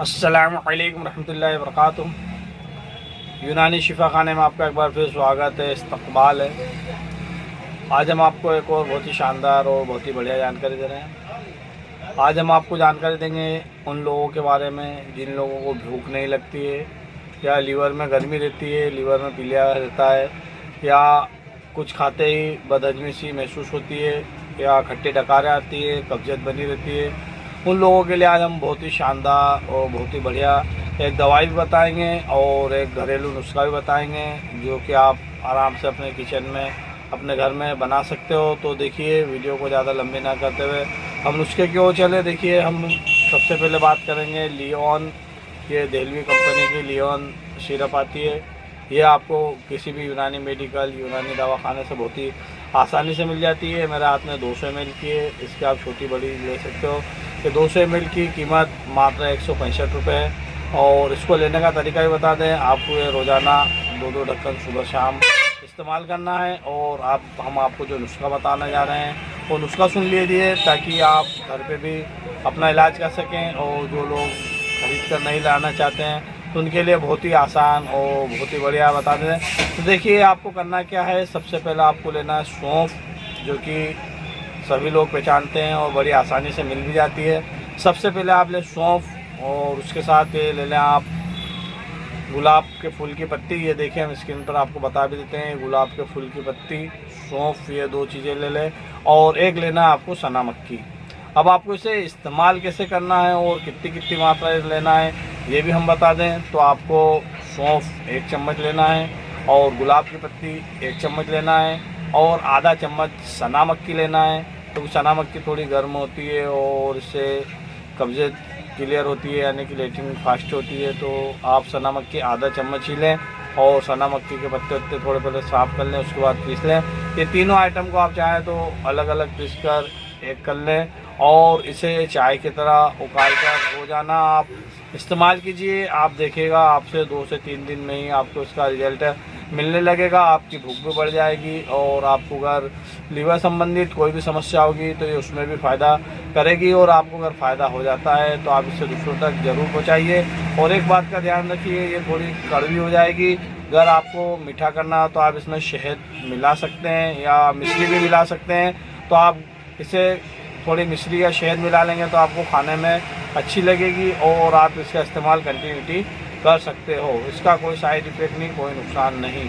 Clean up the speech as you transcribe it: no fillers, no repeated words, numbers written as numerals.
अस्सलामु अलैकुम रहमतुल्लाहि व बरकातुहू। यूनानी शिफा खाने में आपका एक बार फिर स्वागत है, इस्तकबाल है। आज हम आपको एक और बहुत ही शानदार और बहुत ही बढ़िया जानकारी दे रहे हैं। आज हम आपको जानकारी देंगे उन लोगों के बारे में जिन लोगों को भूख नहीं लगती है, या लीवर में गर्मी रहती है, लीवर में पीलिया रहता है, या कुछ खाते ही बदहजमी सी महसूस होती है, या खट्टी डकारें आती है, कब्जियत बनी रहती है। उन लोगों के लिए आज हम बहुत ही शानदार और बहुत ही बढ़िया एक दवाई भी बताएंगे और एक घरेलू नुस्खा भी बताएंगे, जो कि आप आराम से अपने किचन में अपने घर में बना सकते हो। तो देखिए, वीडियो को ज़्यादा लंबी ना करते हुए हम नुस्खे की ओर चले। देखिए, हम सबसे पहले बात करेंगे लियोन, ये दिल्ली कंपनी की लियोन सिरप आती है। ये आपको किसी भी यूनानी मेडिकल, यूनानी दवाखाने से बहुत ही आसानी से मिल जाती है। मेरे हाथ में 200 ml की है, इसकी आप छोटी बड़ी ले सकते हो। ये 200 ml की कीमत मात्र 165 रुपये है। और इसको लेने का तरीका भी बता दें, आपको ये रोज़ाना 2-2 ढक्कन सुबह शाम इस्तेमाल करना है। और हम आपको जो नुस्खा बताने जा रहे हैं वो नुस्खा सुन लीजिए, ताकि आप घर पे भी अपना इलाज कर सकें। और जो लोग खरीद कर नहीं लाना चाहते हैं तो उनके लिए बहुत ही आसान और बहुत ही बढ़िया बता दें। तो देखिए, आपको करना क्या है। सबसे पहले आपको लेना है सौंफ, जो कि सभी लोग पहचानते हैं और बड़ी आसानी से मिल भी जाती है। सबसे पहले आप ले सौंफ, और उसके साथ ये ले लें आप गुलाब के फूल की पत्ती। ये देखें, हम स्क्रीन पर आपको बता भी देते हैं। गुलाब के फूल की पत्ती, सौंफ, ये 2 चीज़ें ले लें। और एक लेना है आपको सना मक्खी। अब आपको इसे इस्तेमाल कैसे करना है और कितनी कितनी मात्रा लेना है ये भी हम बता दें। तो आपको सौंफ 1 चम्मच लेना है, और गुलाब की पत्ती 1 चम्मच लेना है, और आधा चम्मच सना मक्खी लेना है। तो सना मक्खी थोड़ी गर्म होती है और इससे कब्ज़ियत क्लियर होती है, यानी कि लेटिन फास्ट होती है। तो आप सना मक्खी आधा चम्मच ही लें, और सना मक्खी के पत्ते वत्ते थोड़े पहले साफ़ कर लें, उसके बाद पीस लें। ये तीनों आइटम को आप चाहें तो अलग अलग पीस कर एक कर लें, और इसे चाय की तरह उकाल कर रोज़ाना आप इस्तेमाल कीजिए। आप देखिएगा, आपसे 2 से 3 दिन में ही आपको इसका रिजल्ट मिलने लगेगा। आपकी भूख भी बढ़ जाएगी, और आपको अगर लीवर संबंधित कोई भी समस्या होगी तो ये उसमें भी फ़ायदा करेगी। और आपको अगर फ़ायदा हो जाता है तो आप इसे दूसरों तक ज़रूर पहुँचाइए। और एक बात का ध्यान रखिए, ये थोड़ी कड़वी हो जाएगी। अगर आपको मीठा करना हो तो आप इसमें शहद मिला सकते हैं, या मिश्री भी मिला सकते हैं। तो आप इसे थोड़ी मिश्री या शहद मिला लेंगे तो आपको खाने में अच्छी लगेगी, और आप इसका इस्तेमाल कंटिन्यूटी कर सकते हो। इसका कोई साइड इफ़ेक्ट नहीं, कोई नुकसान नहीं।